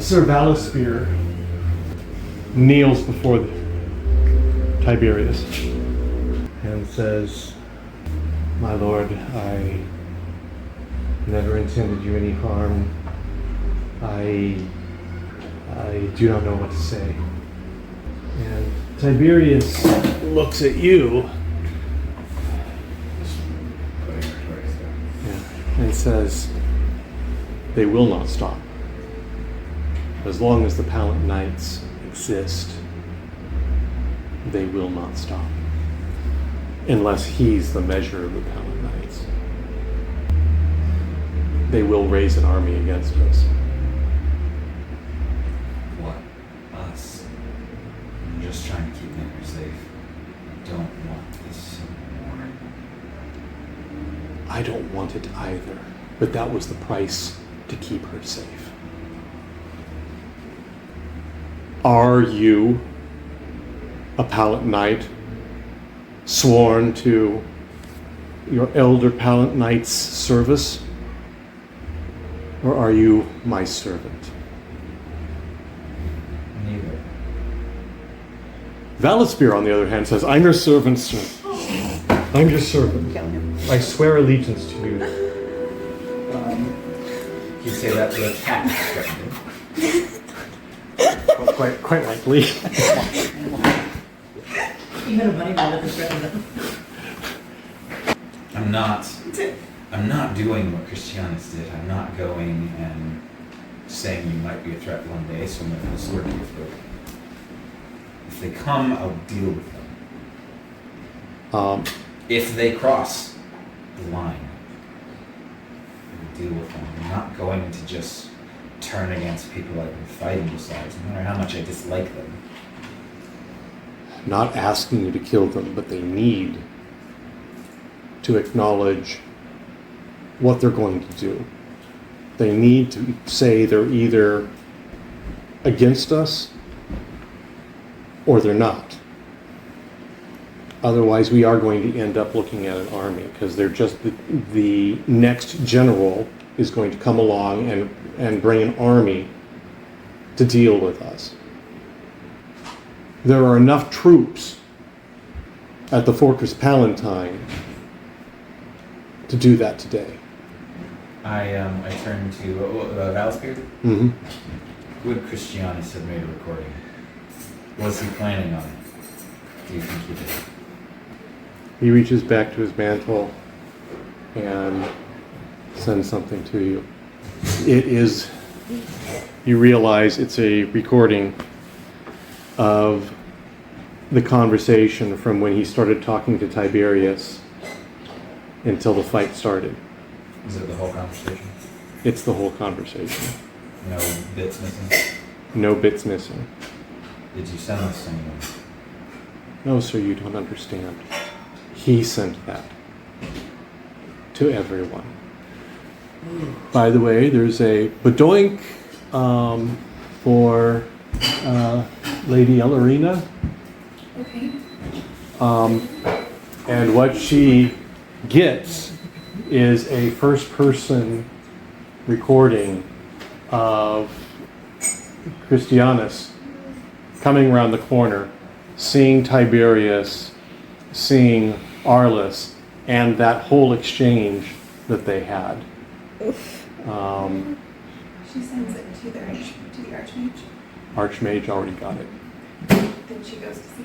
Sir Valisphere kneels before Tiberius and says, "My lord, I never intended you any harm. I do not know what to say." And Tiberius looks at you and says, "They will not stop. As long as the Pallant Knights exist, they will not stop. Unless he's the measure of the Pallant Knights. They will raise an army against us." What? Us? I'm just trying to keep Nicker safe. I don't want this anymore. I don't want it either, but that was the price to keep her safe. Are you a Pallant Knight sworn to your elder Pallant Knight's service? Or are you my servant? Neither. Valisphere, on the other hand, says, "I'm your servant, sir. I'm your servant. I swear allegiance to you." You say that to a cat. Well, quite likely. You had a money ball that threatened I'm not doing what Christianus did. I'm not going and saying you might be a threat one day, so I'm going to put a sword to your throat. If they come, I'll deal with them. If they cross the line, I'll deal with them. I'm not going to just turn against people I've been fighting besides, no matter how much I dislike them. Not asking you to kill them, but they need to acknowledge what they're going to do. They need to say they're either against us or they're not. Otherwise, we are going to end up looking at an army, because they're just the next general is going to come along and bring an army to deal with us. There are enough troops at the Fortress Palatine to do that today. I turn to Valisphere. Mm-hmm. Would Christianus have made a recording? Was he planning on it? Do you think he did? He reaches back to his mantle and sends something to you. It is, you realize it's a recording of the conversation from when he started talking to Tiberius until the fight started. Is it the whole conversation? It's the whole conversation. No bits missing? No bits missing. Did you send this to anyone? No, sir, you don't understand. He sent that to everyone. By the way, there's a badoink for Lady Ellerina. Okay. And what she gets is a first-person recording of Christianus coming around the corner, seeing Tiberius, seeing Arliss, and that whole exchange that they had. She sends it to the Archmage. Archmage already got it. Then she goes to see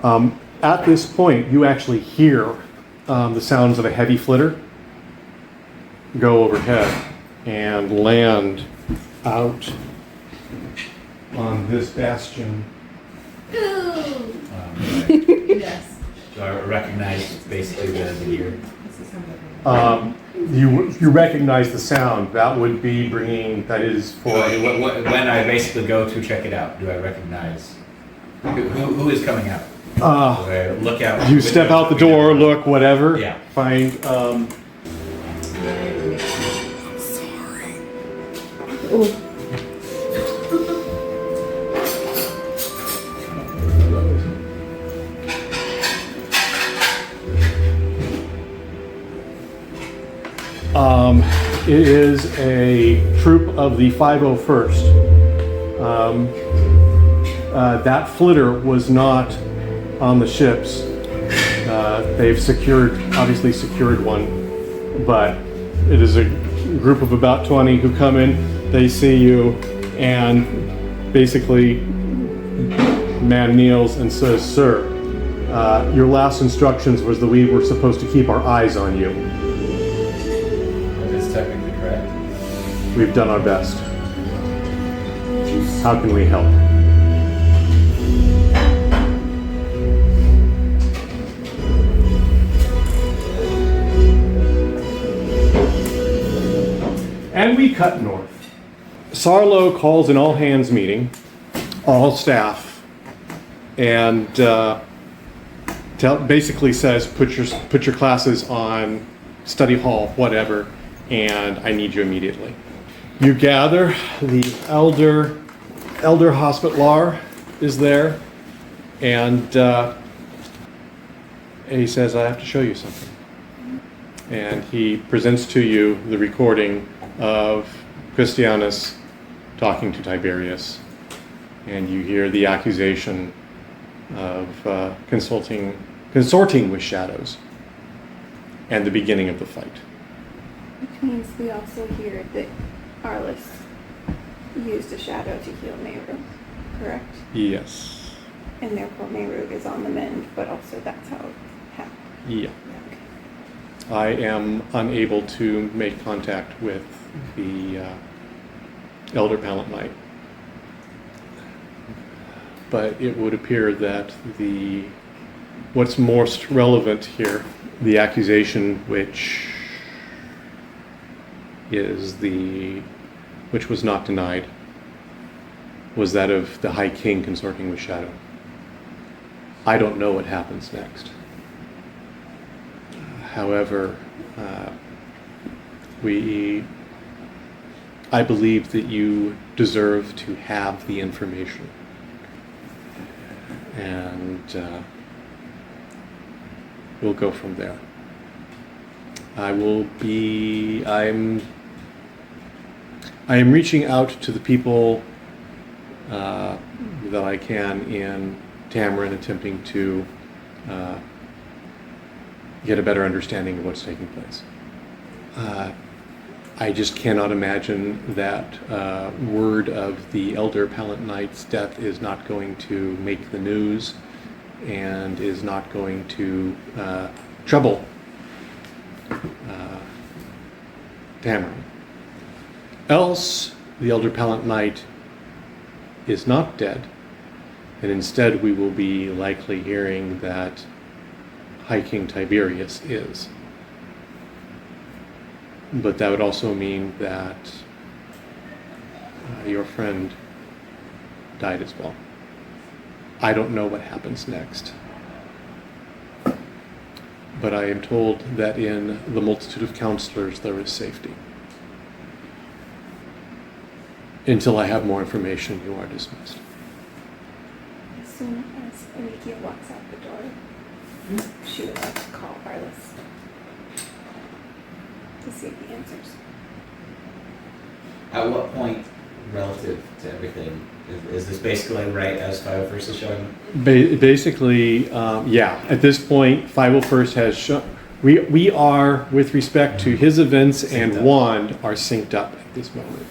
him. At this point, you actually hear the sounds of a heavy flitter go overhead and land out on this bastion. Yes. Do I recognize basically the gear? You recognize the sound. That would be bringing, that is for... When I basically go to check it out, do I recognize who is coming out? Do I look out? You step out the door, look, whatever. Yeah. Find... It is a troop of the 501st. That flitter was not on the ships. They've obviously secured one, but it is a group of about 20 who come in, they see you, and basically man kneels and says, "Sir, your last instructions was that we were supposed to keep our eyes on you. That is technically correct. We've done our best. How can we help?" And we cut north. Sarlo calls an all-hands meeting, all staff, and basically says, put your classes on study hall, whatever, and I need you immediately. You gather. The elder hospitaller is there, and he says, "I have to show you something." And he presents to you the recording of Christanus talking to Tiberius, and you hear the accusation of consorting with shadows, and the beginning of the fight. Which means we also hear that Arliss used a shadow to heal Meru, correct? Yes. And therefore Meru is on the mend, but also that's how it happened. Yeah. I am unable to make contact with the Elder Pallant Knight, but it would appear that what's most relevant here, the accusation which was not denied, was that of the High King consorting with Shadow. I don't know what happens next. However, I believe that you deserve to have the information. And we'll go from there. I am reaching out to the people that I can in Tamarin, attempting to get a better understanding of what's taking place. I just cannot imagine that word of the Elder Pallant Knight's death is not going to make the news and is not going to trouble Tamarin. Else, the Elder Pallant Knight is not dead, and instead we will be likely hearing that High King Tiberius is. But that would also mean that your friend died as well. I don't know what happens next. But I am told that in the multitude of counselors there is safety. Until I have more information, you are dismissed. As soon as Anikia walks out the door, she would like to call Arliss to see the answers. At what point, relative to everything, is this basically right as 501st is showing? Basically, yeah. At this point, 501st has shown. We are, with respect to his events and wand, are synced up at this moment.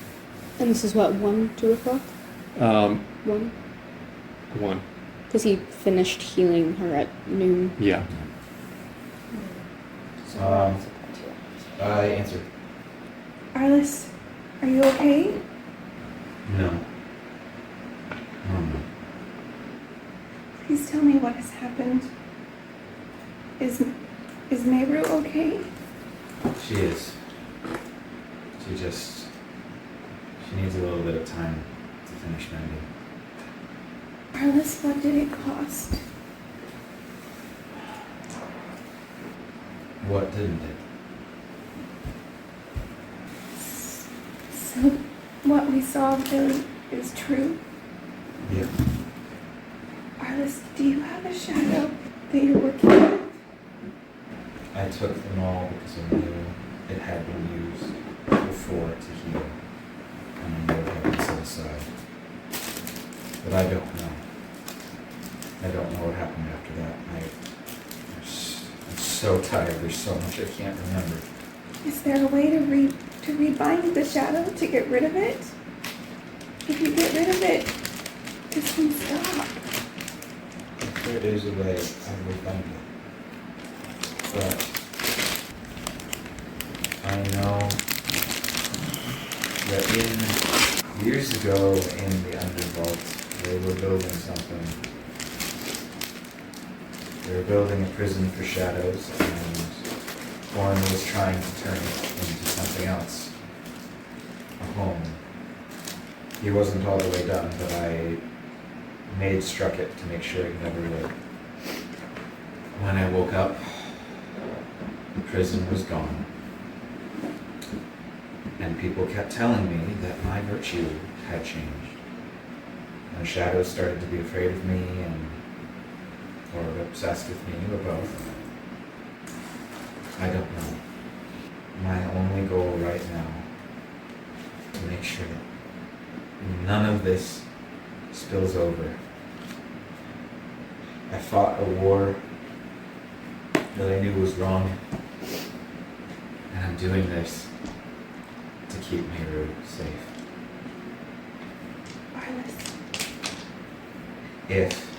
And this is what, 2 o'clock? 1? 1. Because he finished healing her at noon. Yeah. I answered. Arliss, are you okay? No. Please tell me what has happened. Is Meru okay? She is. She needs a little bit of time to finish mending. Arliss, what did it cost? What didn't it? So, what we saw really is true? Yeah. Arliss, do you have a shadow that you're working with? I took them all because I knew it had been used before to heal. And I knew it had been set aside. But I don't know. I don't know what happened after that. I'm so tired. There's so much I can't remember. Is there a way to rebind the shadow to get rid of it? If you get rid of it, this can stop. If there is a way, I will find it. But I know that years ago in the Undervault, they were building something. They were building a prison for shadows, and Warren was trying to turn it into something else. A home. He wasn't all the way done, but I struck it to make sure it never would. When I woke up, the prison was gone. And people kept telling me that my virtue had changed. And shadows started to be afraid of me or obsessed with me, or both. I don't know. My only goal right now is to make sure that none of this spills over. I fought a war that I knew was wrong, and I'm doing this to keep Meru safe. Arliss. If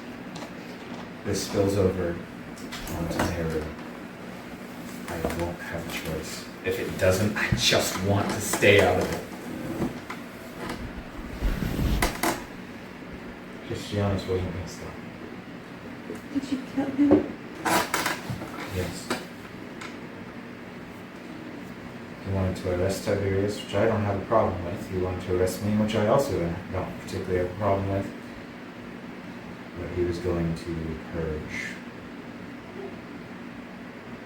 this spills over onto Meru, I won't have a choice. If it doesn't, I just want to stay out of it. Christanus wasn't going to stop. Did you kill him? Yes. He wanted to arrest Tiberius, which I don't have a problem with. He wanted to arrest me, which I also don't particularly have a problem with. But he was going to purge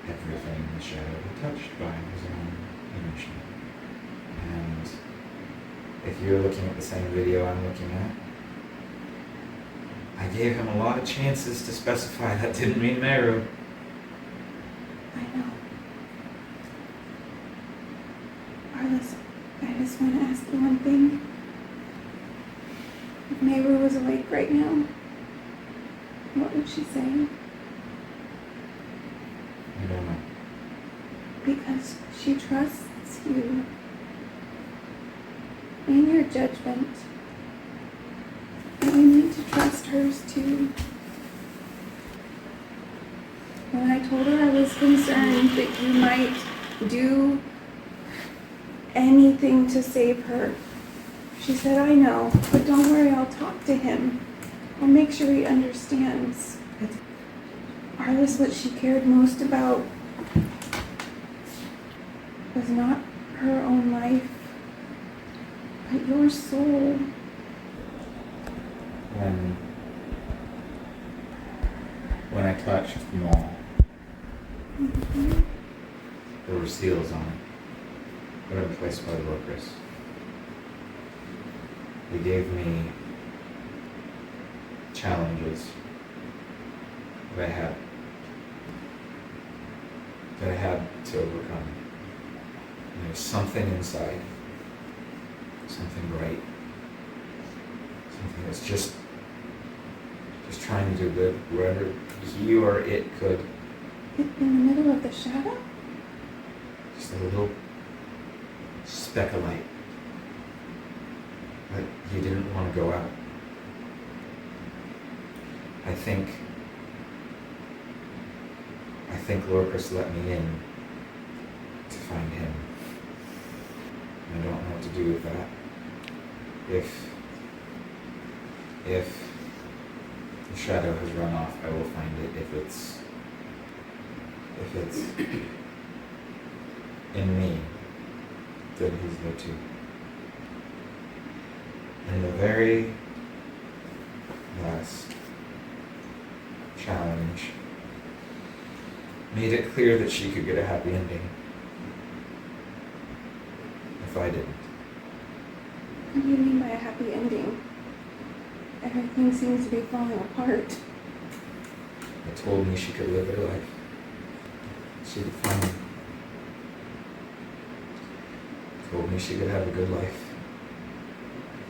everything the shadow had touched by his own energy. And if you're looking at the same video I'm looking at, I gave him a lot of chances to specify that didn't mean Meru. I know. Arliss, I just want to ask you one thing. If Meru was awake right now, what would she say? I don't know. Because she trusts you in your judgment. And you need to trust hers too. When I told her I was concerned that you might do anything to save her, she said, I know, but don't worry, I'll talk to him. I'll make sure he understands. Arliss, what she cared most about was not her own life, but your soul. When I touched Maul, Mhm. there were seals on it, put in place by the workers. They gave me challenges that I had to overcome. And there was something inside, something bright, something that's just trying to do good wherever he or it could. In the middle of the shadow? Just a little speck of light. But he didn't want to go out. I think Lorcus let me in to find him. I don't know what to do with that. If the shadow has run off, I will find it. If it's in me, then he's there too. And the very last challenge made it clear that she could get a happy ending if I didn't. What do you mean by a happy ending? Everything seems to be falling apart. It told me she could live her life. She could find me. Told me she could have a good life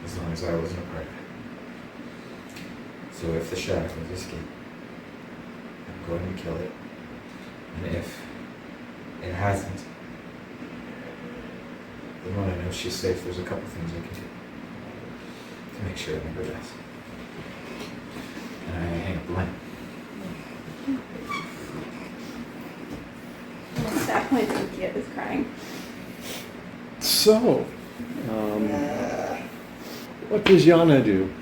as long as I wasn't a part of it. So if the shadow does escape, I'm going to kill it. And if it hasn't, then when I know she's safe, there's a couple things I can do to make sure it never dies. And I hang up the lamp. At that point, Cynthia is crying. So, what does Yana do?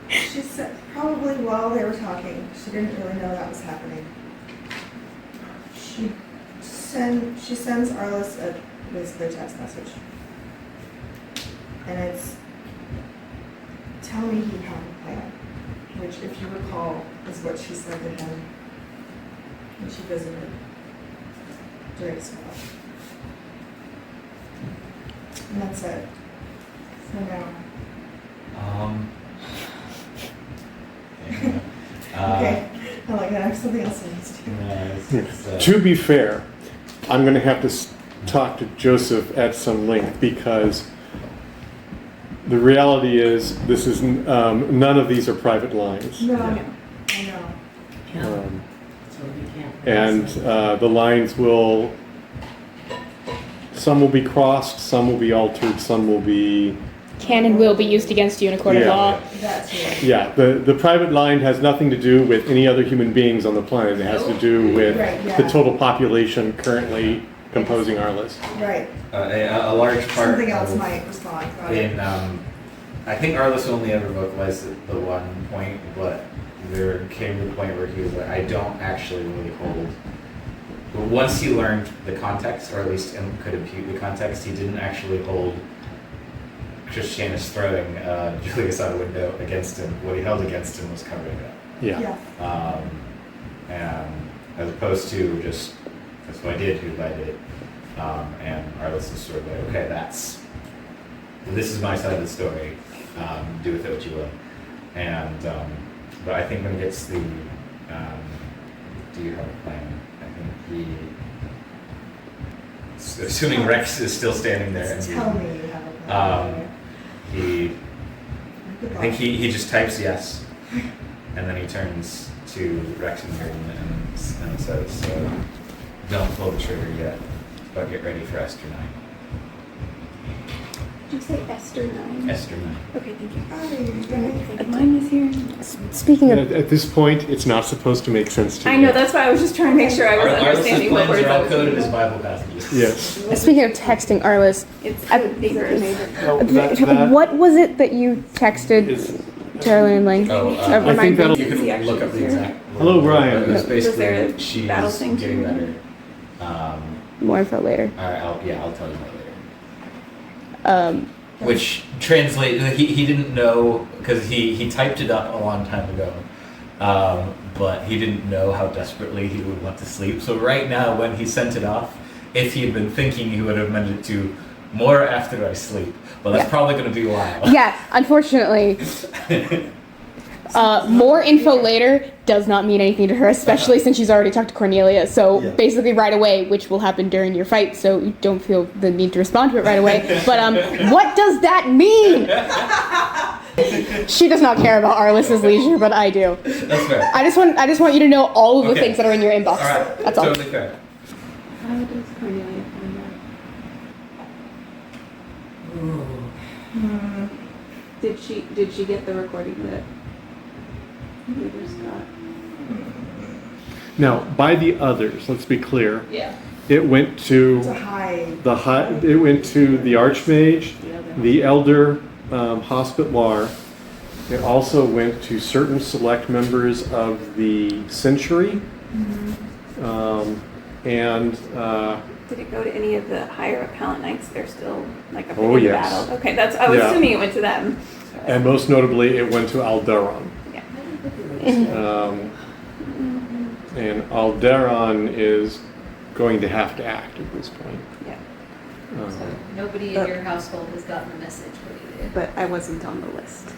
She said probably while they were talking, she didn't really know that was happening. She sends Arliss basically a text message. And it's, tell me you have a plan, which if you recall is what she said to him when she visited during school. And that's it. For now. Okay. I like that. I have something else I need to do. To be fair, I'm going to have to talk to Joseph at some length because the reality is this is none of these are private lines. No, Yeah. I know. So you can't. And the lines will, some will be crossed, some will be altered, some will be, Can and will be used against you in a court of Yeah. law. That's it. yeah, the private line has nothing to do with any other human beings on the planet. It has to do with Right, yeah. the total population currently composing our list. Right. A large part Something else of, might respond. Got it. in I think Arliss only ever vocalized at the one point, but there came to the point where he was like, I don't actually really hold. But once he learned the context, or at least could impute the context, he didn't actually hold Christanus throwing Julius out a window against him. What he held against him was covering it up. Yeah. Yeah. And as opposed to just, that's what I did, who I did. And Arliss is sort of like, okay, this is my side of the story. Do with it what you will. And, but I think when he gets the, do you have a plan? I think assuming Rex is still standing there. Just And tell me you have a plan. I think he just types yes, and then he turns to Rex and Jordan and says, don't pull the trigger yet, but get ready for Esther 9. Did you say Esther 9? Esther 9. Okay, thank you. Oh, Mine was here. Speaking of, At this point, it's not supposed to make sense to you. I know, that's why I was just trying to make sure I was understanding what words are I all was coded using. as Bible passages. Yes. speaking of texting Arliss, It's code papers. Oh, that what was it that you texted is, to our landline? Oh, I Remind think me. that'll- You Is he can actually look up the here? exact. Hello, Brian. It was Was there basically a she's battle thing getting too? better. More info later. I'll tell you more later. Which translate he didn't know because he typed it up a long time ago, but he didn't know how desperately he would want to sleep. So right now, when he sent it off, if he had been thinking, he would have meant it to more after I sleep. But that's Yeah. probably going to be a while. Yeah, unfortunately, more info later does not mean anything to her, especially since she's already talked to Cornelia. So Yeah. basically right away, which will happen during your fight, so you don't feel the need to respond to it right away. But what does that mean? She does not care about Arliss's leisure, but I do. That's fair. I just want you to know all of the Okay. things that are in your inbox. All right, That's all. totally fair. How does Cornelia find out? Did she get the recording that Weaver got? now, by the others, let's be clear, Yeah. it went to To hide. it went to the Archmage, the Elder Hospitaller. It also went to certain select members of the Century, and Did it go to any of the higher up Pallant Knights? They're still like up Oh, in the yes. battle. Okay, I was Yeah. assuming it went to them. and most notably, it went to Alderon. Yeah. And Alderon is going to have to act at this point. Yeah. So nobody in your household has gotten the message. What do you do? But I wasn't on the list.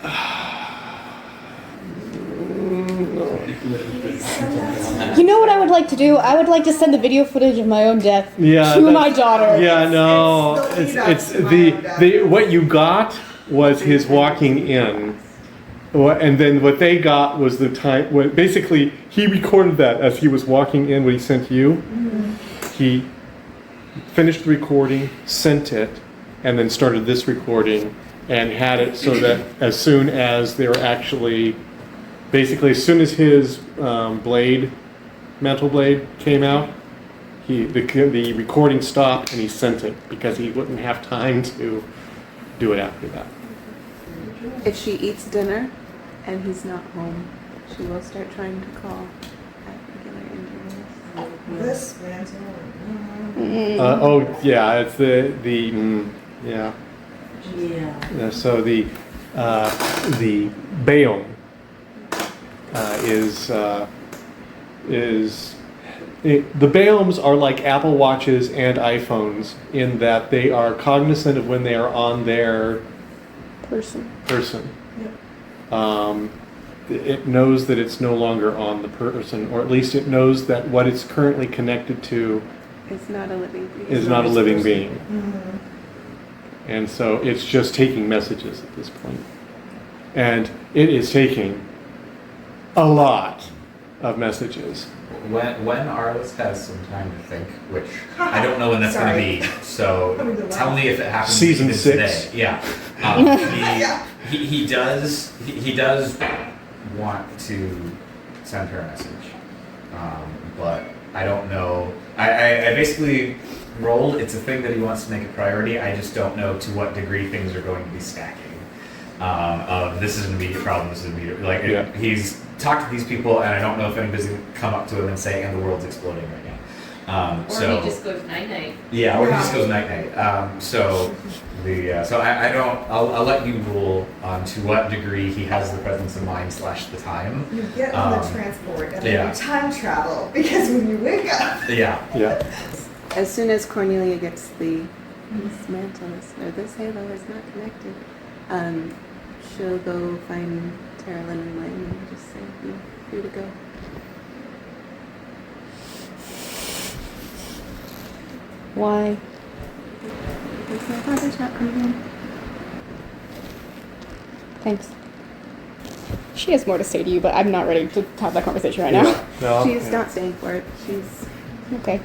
You know what I would like to do? I would like to send the video footage of my own death Yeah, to that's- my daughter. Yeah, no, It's it's the lead up to my own what you got was his walking in, And then what they got was the time when basically he recorded that as he was walking in when he sent you. He finished the recording, sent it, and then started this recording and had it so that as soon as they were actually, basically as soon as his mantle blade came out, the recording stopped and he sent it because he wouldn't have time to do it after that. If she eats dinner and he's not home, she will start trying to call at regular intervals. This mantle. Oh yeah, it's yeah. Yeah. So the Bayom the Bayoms are like Apple Watches and iPhones in that they are cognizant of when they are on their Person. Yep. It knows that it's no longer on the person, or at least it knows that what it's currently connected to It's not a living being. is not a living being. Mm-hmm. And so it's just taking messages at this point. And it is taking a lot of messages. When Arliss has some time to think, which I don't know when that's going to be, so tell me if it happens Season even 6. today. Yeah, he does want to send her a message, but I don't know. I basically rolled. It's a thing that he wants to make a priority. I just don't know to what degree things are going to be stacking. This is an immediate problem. This is immediate. He's talked to these people, and I don't know if anybody's going to come up to him and say, "And the world's exploding right now." Or So he just goes night-night. yeah, or he just goes night-night. So I don't. I'll let you rule on to what degree he has the presence of mind / the time. You get on the transport and then yeah. you time travel because when you wake up. Yeah. Yeah. As soon as Cornelia gets this mantle, or this halo is not connected, she'll go find Terrellin and Lang and just say, "You're free to go." Why? Because my father's not coming home. Thanks. She has more to say to you, but I'm not ready to have that conversation right now. No, She's not staying for it. She's Okay.